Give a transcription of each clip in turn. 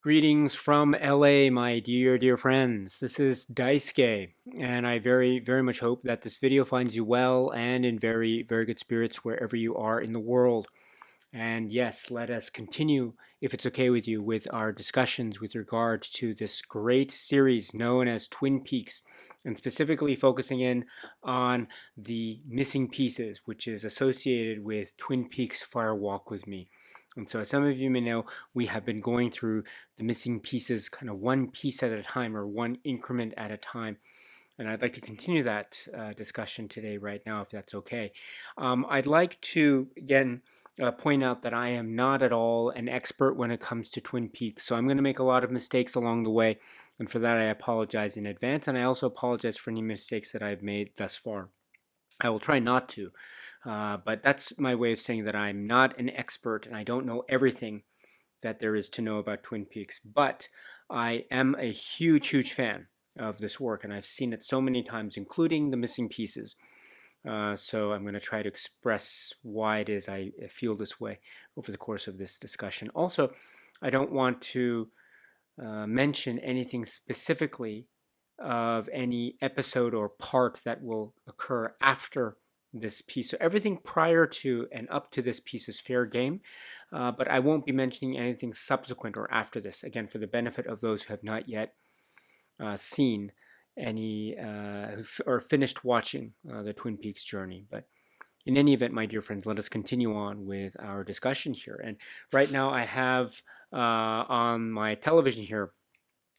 Greetings from LA, my dear friends. This is Daisuke, and I very much hope that this video finds you well and in very good spirits wherever you are in the world. And yes, let us continue, if it's okay with you, with our discussions with regard to this great series known as Twin Peaks, and specifically focusing in on the missing pieces, which is associated with Twin Peaks Fire Walk with Me. And so, as some of you may know, we have been going through the missing pieces kind of one piece at a time or one increment at a time. And I'd like to continue that discussion today, right now, if that's okay. I'd like to, again, point out that I am not at all an expert when it comes to Twin Peaks. So I'm going to make a lot of mistakes along the way. And for that, I apologize in advance. And I also apologize for any mistakes that I've made thus far. I will try not to. But that's my way of saying that I'm not an expert and I don't know everything that there is to know about Twin Peaks. But I am a huge fan of this work, and I've seen it so many times, including the missing pieces. So I'm going to try to express why it is I feel this way over the course of this discussion. Also, I don't want to mention anything specifically of any episode or part that will occur after this piece. So everything prior to and up to this piece is fair game, but I won't be mentioning anything subsequent or after this, again, for the benefit of those who have not yet seen any or finished watching the Twin Peaks journey. But in any event, my dear friends, let us continue on with our discussion here. And right now I have on my television here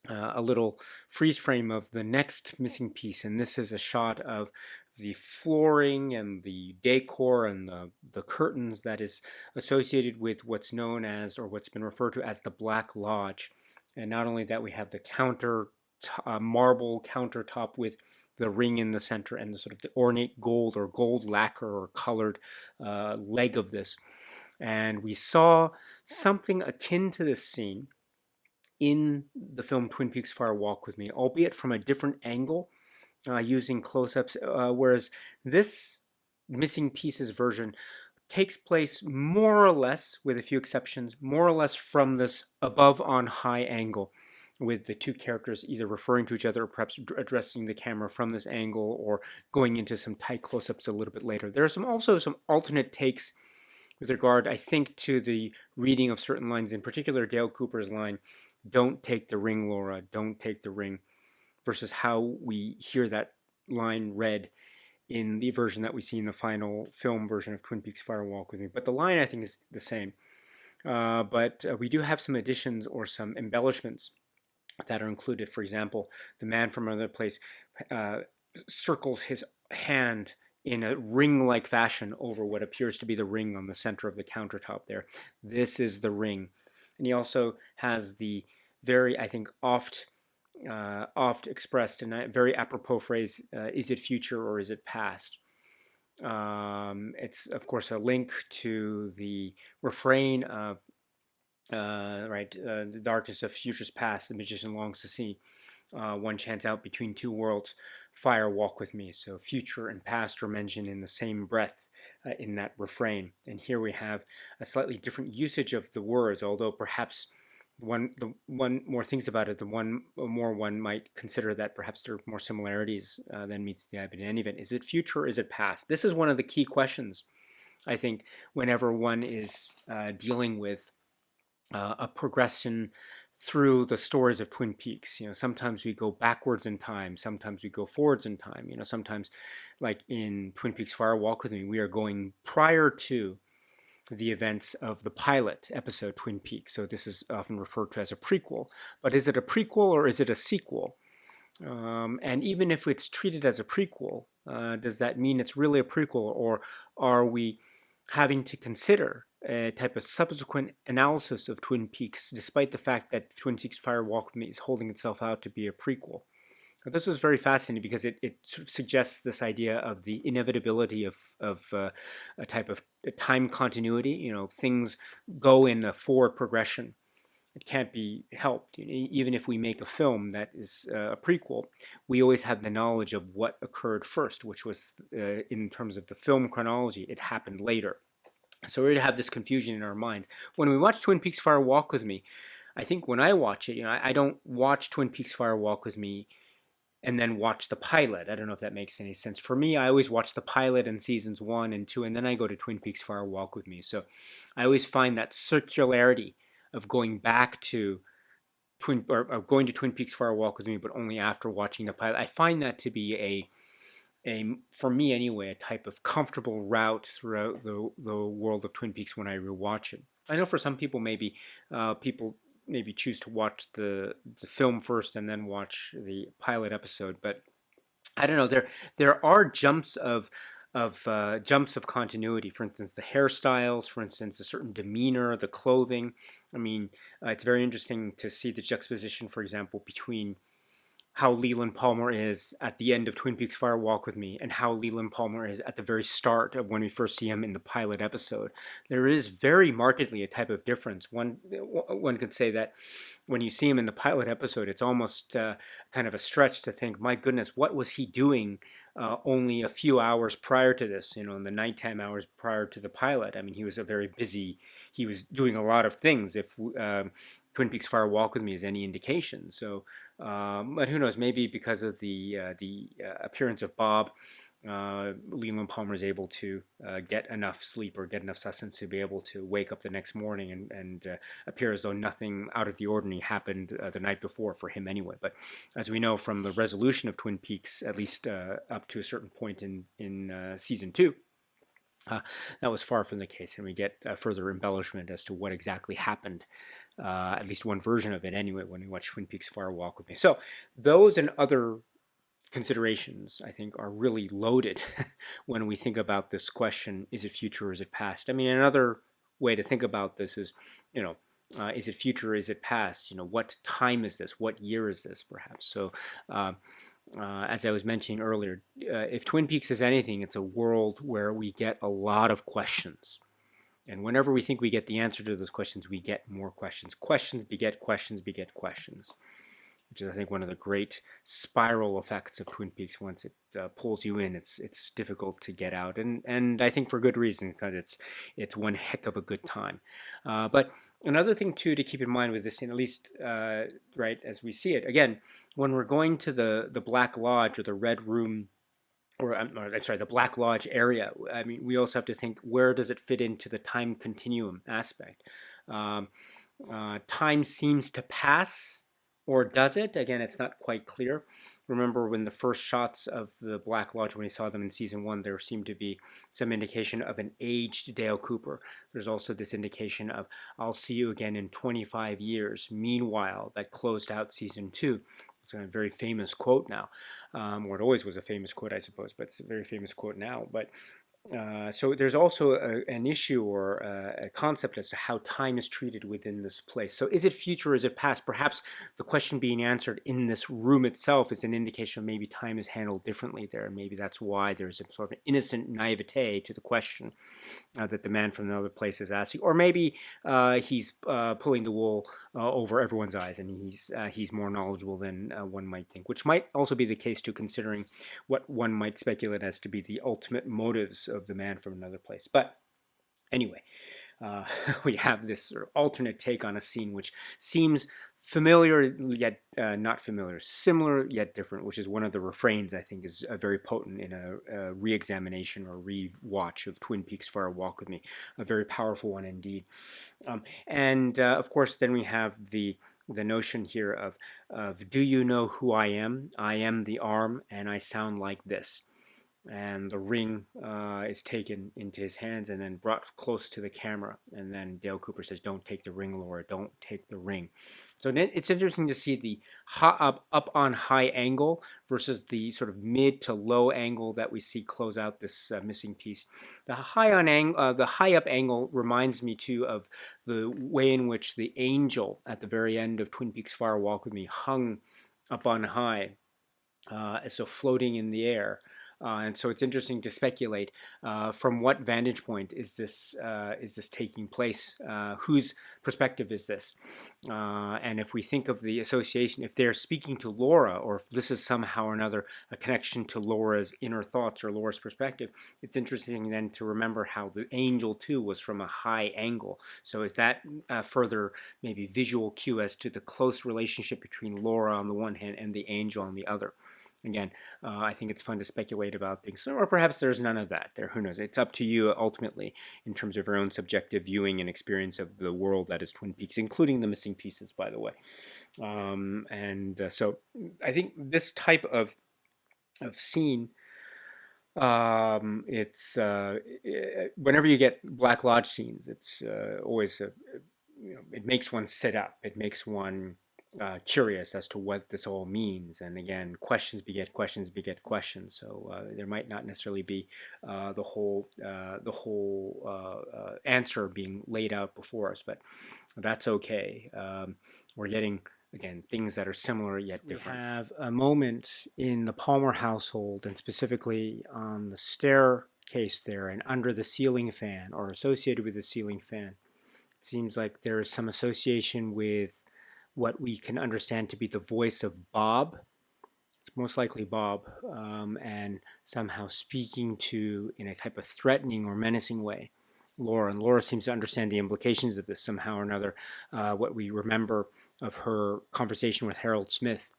a little freeze frame of the next missing piece, and this is a shot of the flooring and the decor and the curtains that is associated with what's known as, or what's been referred to as, the Black Lodge. And not only that, we have the marble countertop with the ring in the center and the sort of the ornate gold or gold lacquer or colored leg of this. And we saw something akin to this scene in the film Twin Peaks Fire Walk with Me, albeit from a different angle, using close-ups, whereas this missing pieces version takes place more or less, with a few exceptions, more or less from this above on high angle, with the two characters either referring to each other or perhaps addressing the camera from this angle or going into some tight close-ups a little bit later. There are also some alternate takes with regard, I think, to the reading of certain lines, in particular Dale Cooper's line, "Don't take the ring, Laura, don't take the ring," versus how we hear that line read in the version that we see in the final film version of Twin Peaks Fire Walk with Me. But the line, I think, is the same. But we do have some additions or some embellishments that are included. For example, the man from another place circles his hand in a ring-like fashion over what appears to be the ring on the center of the countertop there. This is the ring. And he also has the very, I think, oft expressed and very apropos phrase, is it future or is it past? It's, of course, a link to the refrain of, the darkness of futures past, the magician longs to see. One chants out, between two worlds, fire walk with me. So future and past are mentioned in the same breath in that refrain. And here we have a slightly different usage of the words, although perhaps the one more thinks about it, the one more one might consider that perhaps there are more similarities than meets the eye. But in any event, is it future or is it past? This is one of the key questions, I think, whenever one is dealing with a progression through the stories of Twin Peaks. Sometimes we go backwards in time, sometimes we go forwards in time. Sometimes, like in Twin Peaks Fire Walk with Me, we are going prior to the events of the pilot episode Twin Peaks. So this is often referred to as a prequel. But is it a prequel or is it a sequel? And even if it's treated as a prequel, does that mean it's really a prequel, or are we having to consider a type of subsequent analysis of Twin Peaks, despite the fact that Twin Peaks Fire Walk with Me is holding itself out to be a prequel? Now, this is very fascinating because it sort of suggests this idea of the inevitability of a type of time continuity. Things go in a forward progression. It can't be helped. Even if we make a film that is a prequel, we always have the knowledge of what occurred first, which was, in terms of the film chronology, it happened later. So we're to have this confusion in our minds. When we watch Twin Peaks Fire Walk with Me, I think when I watch it, I don't watch Twin Peaks Fire Walk with Me and then watch the pilot. I don't know if that makes any sense. For me, I always watch the pilot in seasons 1 and 2, and then I go to Twin Peaks Fire Walk with Me. So I always find that circularity of going back to or going to Twin Peaks Fire Walk with Me, but only after watching the pilot. I find that to be a for me anyway, a type of comfortable route throughout the world of Twin Peaks when I rewatch it. I know for some people people maybe choose to watch the film first and then watch the pilot episode, but I don't know. There are jumps of continuity. For instance, the hairstyles. For instance, a certain demeanor, the clothing. I mean, it's very interesting to see the juxtaposition, for example, between how Leland Palmer is at the end of Twin Peaks Fire Walk with Me and how Leland Palmer is at the very start of when we first see him in the pilot episode. There is very markedly a type of difference. One could say that when you see him in the pilot episode, it's almost kind of a stretch to think, my goodness, what was he doing only a few hours prior to this, in the nighttime hours prior to the pilot? I mean, he was he was doing a lot of things if Twin Peaks Fire Walk with Me is any indication. So, but who knows, maybe because of the appearance of Bob, Leland Palmer is able to get enough sleep or get enough sustenance to be able to wake up the next morning and appear as though nothing out of the ordinary happened the night before for him anyway. But as we know from the resolution of Twin Peaks, at least up to a certain point in season 2, that was far from the case, and we get further embellishment as to what exactly happened, at least one version of it anyway, when we watch Twin Peaks Fire Walk with Me. So those and other considerations, I think, are really loaded when we think about this question, is it future or is it past? I mean, another way to think about this is, is it future or is it past? What time is this? What year is this, perhaps? So, as I was mentioning earlier, if Twin Peaks is anything, it's a world where we get a lot of questions. And whenever we think we get the answer to those questions, we get more questions. Questions beget questions beget questions, which is, I think, one of the great spiral effects of Twin Peaks. Once it pulls you in, it's difficult to get out, and I think for good reason, because it's one heck of a good time. But another thing too to keep in mind with this, and at least right as we see it, again, when we're going to the Black Lodge or the Red Room, or I'm sorry, the Black Lodge area. I mean, we also have to think, where does it fit into the time continuum aspect? Time seems to pass, or does it? Again, it's not quite clear. Remember when the first shots of the Black Lodge, when we saw them in season 1, there seemed to be some indication of an aged Dale Cooper. There's also this indication of, I'll see you again in 25 years. Meanwhile, that closed out season 2. It's a very famous quote now, or it always was a famous quote, I suppose, but it's a very famous quote now. But so there's also an issue or a concept as to how time is treated within this place. So is it future or is it past? Perhaps the question being answered in this room itself is an indication of maybe time is handled differently there. And maybe that's why there's a sort of innocent naivete to the question that the man from another place is asking. Or maybe he's pulling the wool over everyone's eyes, and he's more knowledgeable than one might think, which might also be the case too, considering what one might speculate as to be the ultimate motives of the man from another place. But anyway, we have this sort of alternate take on a scene which seems familiar yet not familiar, similar yet different, which is one of the refrains I think is very potent in a re-examination or re-watch of Twin Peaks Fire Walk with Me. A very powerful one indeed. And of course, then we have the notion here of do you know who I am? I am the arm, and I sound like this. And the ring is taken into his hands and then brought close to the camera. And then Dale Cooper says, "Don't take the ring, Laura. Don't take the ring." So it's interesting to see the up on high angle versus the sort of mid to low angle that we see close out this missing piece. The high up angle reminds me too of the way in which the angel at the very end of Twin Peaks Fire Walk with Me hung up on high, as so floating in the air. And so it's interesting to speculate from what vantage point is this taking place? Whose perspective is this? And if we think of the association, if they're speaking to Laura, or if this is somehow or another a connection to Laura's inner thoughts or Laura's perspective, it's interesting then to remember how the angel too was from a high angle. So is that further maybe visual cue as to the close relationship between Laura on the one hand and the angel on the other? Again, I think it's fun to speculate about things, or perhaps there's none of that there. Who knows? It's up to you ultimately in terms of your own subjective viewing and experience of the world that is Twin Peaks, including the missing pieces, by the way. So I think this type of scene, it's whenever you get Black Lodge scenes, it's always it makes one sit up. It makes one curious as to what this all means. And again, questions beget questions beget questions. So there might not necessarily be the whole answer being laid out before us, but that's okay. We're getting again things that are similar yet different. We have a moment in the Palmer household, and specifically on the staircase there, and under the ceiling fan, or associated with the ceiling fan. It seems like there is some association with what we can understand to be the voice of Bob. It's most likely Bob, and somehow speaking to, in a type of threatening or menacing way, Laura. And Laura seems to understand the implications of this somehow or another. What we remember of her conversation with Harold Smith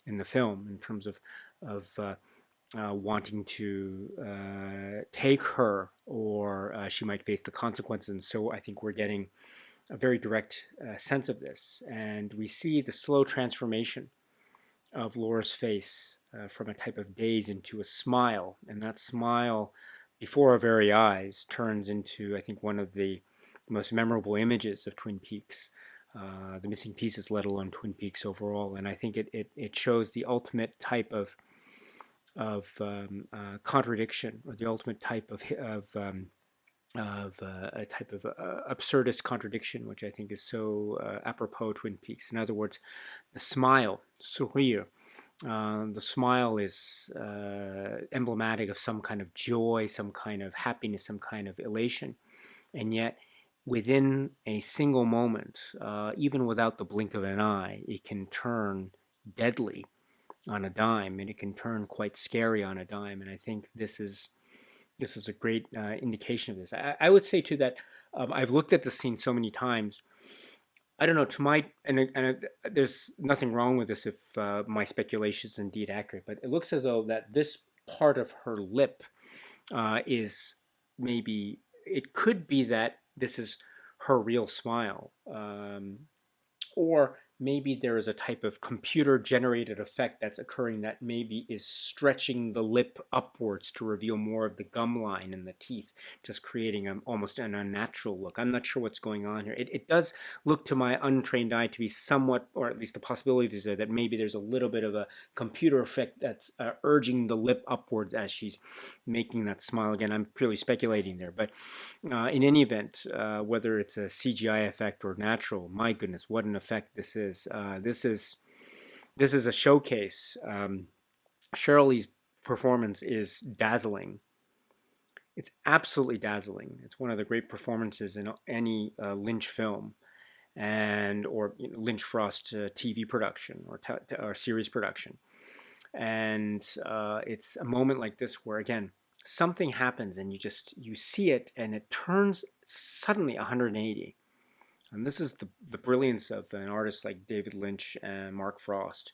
in the film, in terms of wanting to take her, or she might face the consequences. And so I think we're getting a very direct sense of this. And we see the slow transformation of Laura's face from a type of daze into a smile. And that smile before our very eyes turns into, I think, one of the most memorable images of Twin Peaks, the missing pieces, let alone Twin Peaks overall. And I think it shows the ultimate type of contradiction, or the ultimate type of a type of absurdist contradiction, which I think is so apropos Twin Peaks. In other words, the smile, sourire, the smile is emblematic of some kind of joy, some kind of happiness, some kind of elation. And yet, within a single moment, even without the blink of an eye, it can turn deadly on a dime, and it can turn quite scary on a dime. And I think this is a great indication of this. I would say too that I've looked at the scene so many times. I don't know, to my, and there's nothing wrong with this if my speculation is indeed accurate, but it looks as though that this part of her lip is maybe, it could be that this is her real smile, or maybe there is a type of computer generated effect that's occurring that maybe is stretching the lip upwards to reveal more of the gum line in the teeth, just creating almost an unnatural look. I'm not sure what's going on here. It does look to my untrained eye to be somewhat, or at least the possibility is there that maybe there's a little bit of a computer effect that's urging the lip upwards as she's making that smile. Again, I'm purely speculating there, but in any event, whether it's a CGI effect or natural, my goodness, what an effect this is. This is a showcase. Shirley's performance is dazzling. It's absolutely dazzling. It's one of the great performances in any Lynch film, or Lynch Frost TV production, or series production. And it's a moment like this where, again, something happens and you see it, and it turns suddenly 180. And this is the brilliance of an artist like David Lynch and Mark Frost.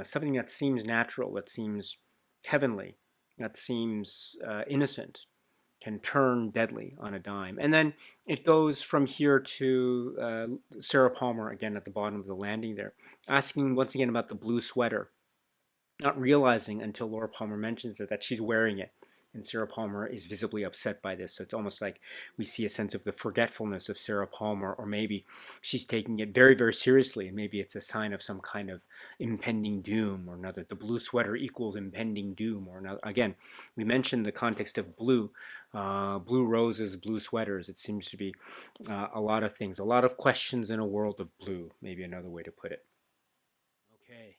Something that seems natural, that seems heavenly, that seems innocent, can turn deadly on a dime. And then it goes from here to Sarah Palmer, again at the bottom of the landing there, asking once again about the blue sweater, not realizing until Laura Palmer mentions it that she's wearing it. And Sarah Palmer is visibly upset by this. So it's almost like we see a sense of the forgetfulness of Sarah Palmer, or maybe she's taking it very, very seriously, and maybe it's a sign of some kind of impending doom or another. The blue sweater equals impending doom or another. Again, we mentioned the context of blue, blue roses, blue sweaters. It seems to be a lot of things, a lot of questions in a world of blue, maybe another way to put it. Okay.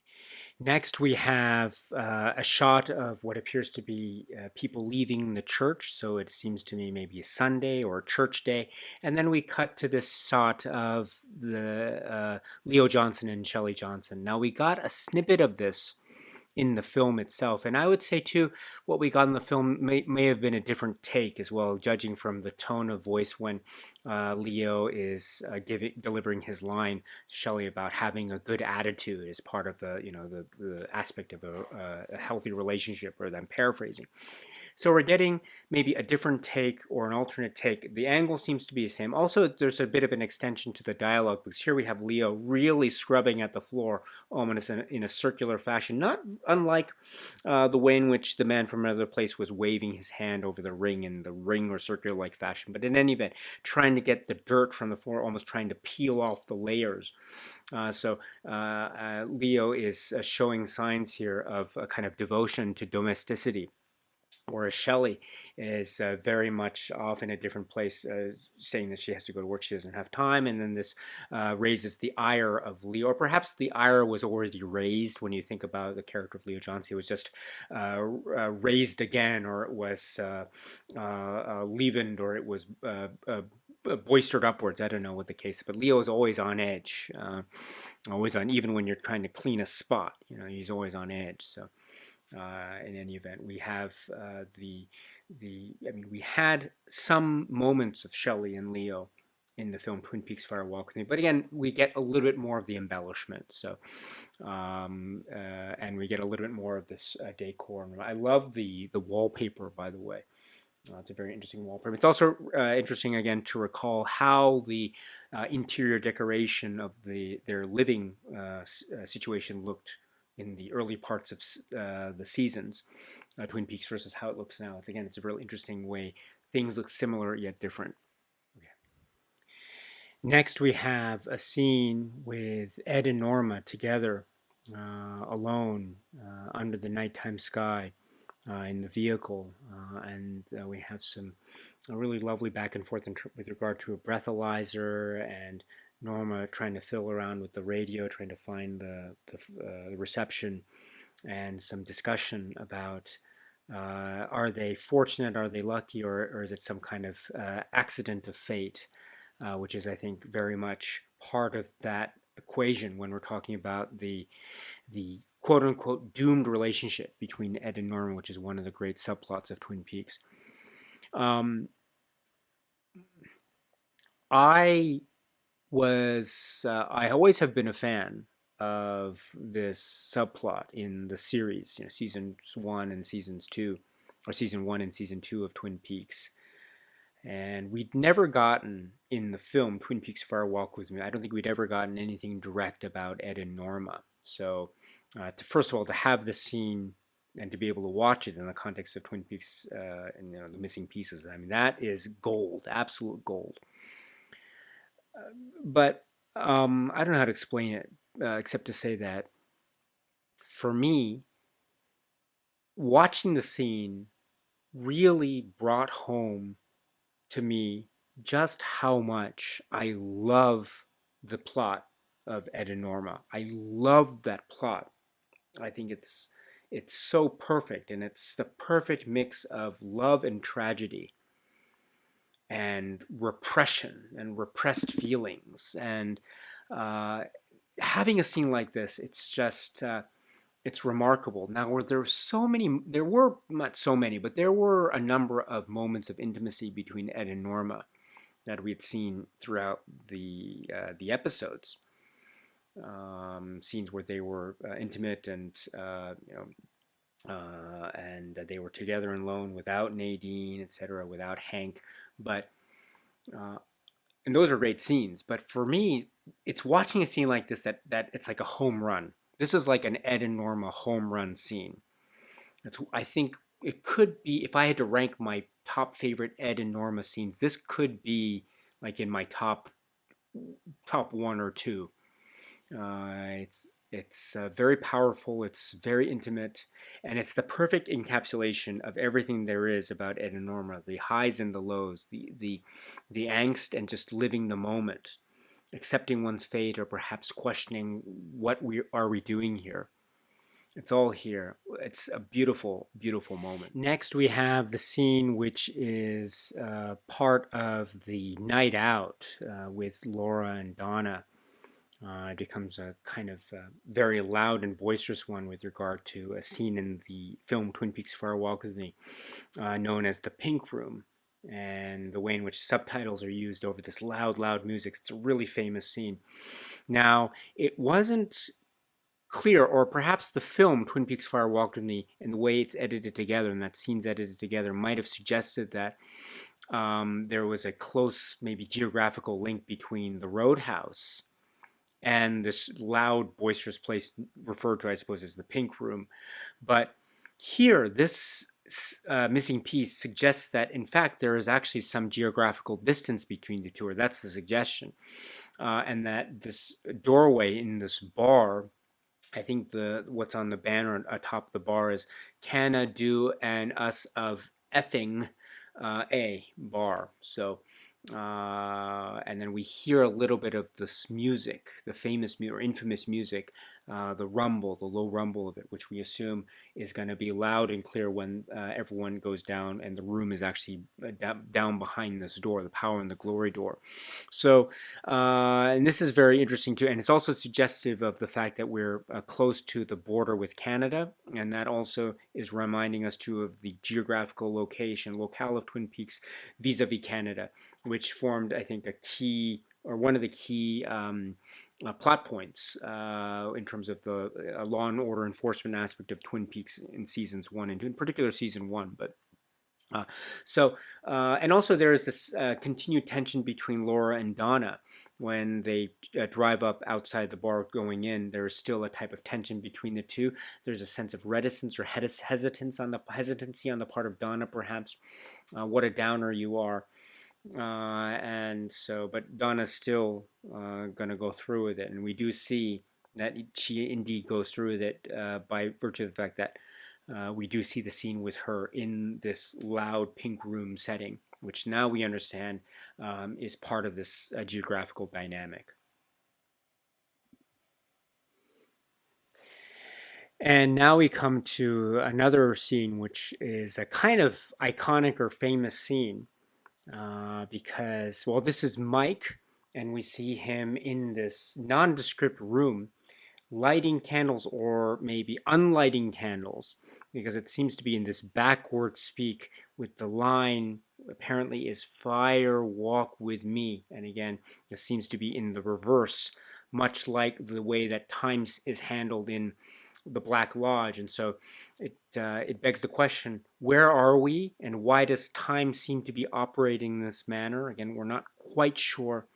Next, we have a shot of what appears to be people leaving the church. So it seems to me maybe a Sunday or a church day. And then we cut to this shot of the Leo Johnson and Shelley Johnson. Now, we got a snippet of this in the film itself. And I would say, too, what we got in the film may have been a different take as well, judging from the tone of voice when Leo is delivering his line to Shelley about having a good attitude as part of the aspect of a healthy relationship, or them paraphrasing. So we're getting maybe a different take or an alternate take. The angle seems to be the same. Also, there's a bit of an extension to the dialogue, because here we have Leo really scrubbing at the floor, almost in a circular fashion, not unlike the way in which the man from another place was waving his hand over the ring in the ring or circular-like fashion. But in any event, trying to get the dirt from the floor, almost trying to peel off the layers. Leo is showing signs here of a kind of devotion to domesticity, whereas Shelley is very much off in a different place, saying that she has to go to work, she doesn't have time, and then this raises the ire of Leo, or perhaps the ire was already raised when you think about the character of Leo Johnson. It was just raised again, or it was leavened, or it was boistered upwards. I don't know what the case is, but Leo is always on edge, always on, even when you're trying to clean a spot, he's always on edge. So in any event, we have we had some moments of Shelley and Leo in the film Twin Peaks Fire Walk with Me, but again, we get a little bit more of the embellishment. So, and we get a little bit more of this decor. I love the wallpaper, by the way. It's a very interesting wallpaper. It's also interesting, again, to recall how the interior decoration of their living situation looked in the early parts of the seasons, Twin Peaks, versus how it looks now. It's a really interesting way. Things look similar yet different. Okay. Next, we have a scene with Ed and Norma together, alone, under the nighttime sky, in the vehicle, and we have some really lovely back and forth with regard to a breathalyzer, and Norma trying to fill around with the radio, trying to find the reception, and some discussion about are they fortunate, are they lucky, or is it some kind of accident of fate, which is, I think, very much part of that equation when we're talking about the quote-unquote doomed relationship between Ed and Norma, which is one of the great subplots of Twin Peaks. I always have been a fan of this subplot in the series, seasons 1 and seasons 2, or season 1 and season 2 of Twin Peaks. And we'd never gotten in the film Twin Peaks Fire Walk with Me, I don't think we'd ever gotten anything direct about Ed and Norma. So first of all, to have this scene and to be able to watch it in the context of Twin Peaks and the missing pieces, that is gold, absolute gold. But I don't know how to explain it, except to say that for me, watching the scene really brought home to me just how much I love the plot of Ed and Norma. I love that plot. I think it's so perfect, and it's the perfect mix of love and tragedy, and repression and repressed feelings. And having a scene like this, it's just it's remarkable. Now, there were not so many, but there were a number of moments of intimacy between Ed and Norma that we had seen throughout the episodes. Scenes where they were intimate, and they were together and alone without Nadine, etc., without Hank. But and those are great scenes. But for me, it's watching a scene like this that it's like a home run. This is like an Ed and Norma home run scene. I think it could be, if I had to rank my top favorite Ed and Norma scenes, this could be like in my top 1 or 2. It's very powerful. It's very intimate, and it's the perfect encapsulation of everything there is about Ed and Norma: the highs and the lows, the angst, and just living the moment. accepting one's fate, or perhaps questioning what we are we doing here. It's all here. It's a beautiful, beautiful moment. Next, we have the scene which is part of the night out with Laura and Donna. It becomes a kind of very loud and boisterous one with regard to a scene in the film Twin Peaks Fire Walk with Me, known as the Pink Room, and the way in which subtitles are used over this loud, loud music. It's a really famous scene. Now, it wasn't clear, or perhaps the film Twin Peaks Fire Walk with Me and the way it's edited together and that scene's edited together might have suggested that there was a close, maybe geographical link between the Roadhouse and this loud, boisterous place referred to, I suppose, as the Pink Room. But here, this missing piece suggests that, in fact, there is actually some geographical distance between the two, or that's the suggestion, and that this doorway in this bar, I think what's on the banner atop the bar is "Canna do and us of effing a bar." So, and then we hear a little bit of this music, the famous or infamous music, the rumble, the low rumble of it, which we assume is going to be loud and clear when everyone goes down and the room is actually down behind this door, the power and the glory door. So, and this is very interesting too, and it's also suggestive of the fact that we're close to the border with Canada, and that also is reminding us too of the geographical locale of Twin Peaks vis-a-vis Canada, which formed, I think, a key, or one of the key plot points in terms of the law and order enforcement aspect of Twin Peaks in seasons 1 and 2, in particular season 1, but and also there is this continued tension between Laura and Donna when they drive up outside the bar going in. There is still a type of tension between the two. There's a sense of reticence or hesitancy on the part of Donna, perhaps. What a downer you are. And so, but Donna's still going to go through with it, and we do see that she indeed goes through with it by virtue of the fact that we do see the scene with her in this loud pink room setting, which now we understand is part of this geographical dynamic. And now we come to another scene, which is a kind of iconic or famous scene because, well, this is Mike, and we see him in this nondescript room lighting candles, or maybe unlighting candles, because it seems to be in this backward speak with the line apparently is "Fire walk with me," and again this seems to be in the reverse, much like the way that time is handled in the Black Lodge. And so it begs the question, where are we, and why does time seem to be operating in this manner? Again, we're not quite sure.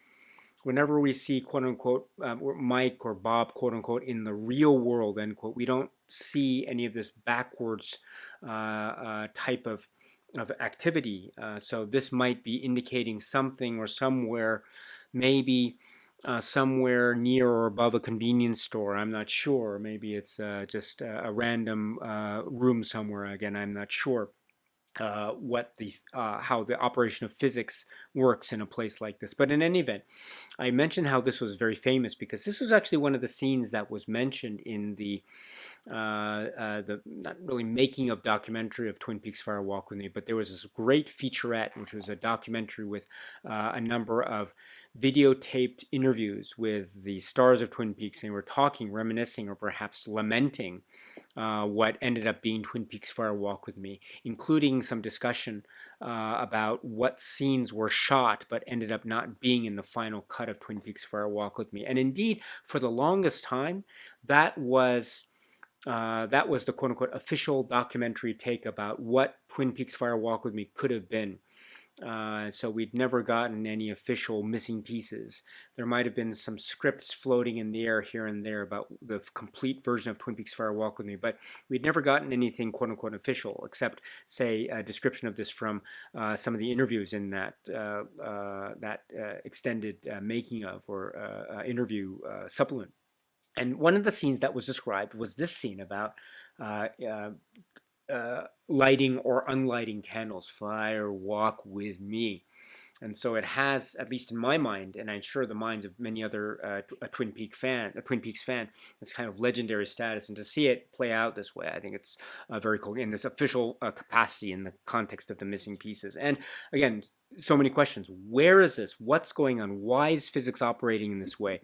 Whenever we see, quote unquote, Mike or Bob, quote unquote, in the real world, end quote, we don't see any of this backwards type of activity. So this might be indicating something, or somewhere, maybe somewhere near or above a convenience store. I'm not sure. Maybe it's just a random room somewhere. Again, I'm not sure. How the operation of physics works in a place like this. But in any event, I mentioned how this was very famous because this was actually one of the scenes that was mentioned in the not really making of documentary of Twin Peaks Fire Walk with Me, but there was this great featurette, which was a documentary with a number of videotaped interviews with the stars of Twin Peaks, and they were talking, reminiscing, or perhaps lamenting what ended up being Twin Peaks Fire Walk with Me, including some discussion about what scenes were shot but ended up not being in the final cut of Twin Peaks Fire Walk with Me. And indeed, for the longest time, that was the quote-unquote official documentary take about what Twin Peaks Fire Walk with Me could have been. So we'd never gotten any official missing pieces. There might have been some scripts floating in the air here and there about the complete version of Twin Peaks Fire Walk with Me, but we'd never gotten anything quote-unquote official, except, say, a description of this from some of the interviews in that extended making of or interview supplement. And one of the scenes that was described was this scene about lighting or unlighting candles. Fire walk with me. And so it has, at least in my mind, and I'm sure the minds of many other a Twin Peaks fan, this kind of legendary status. And to see it play out this way, I think it's very cool in this official capacity in the context of the missing pieces. And again, so many questions. Where is this? What's going on? Why is physics operating in this way?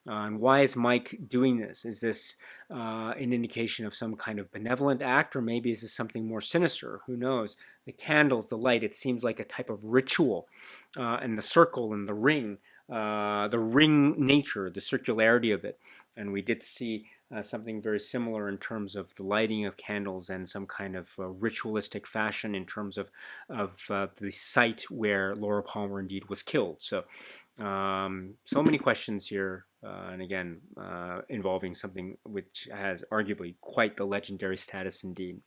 And why is Mike doing this? Is this an indication of some kind of benevolent act, or maybe is this something more sinister? Who knows? The candles, the light, it seems like a type of ritual. And the circle and the ring nature, the circularity of it. And we did see something very similar in terms of the lighting of candles and some kind of ritualistic fashion in terms of the site where Laura Palmer indeed was killed. So many questions here, and again, involving something which has arguably quite the legendary status indeed.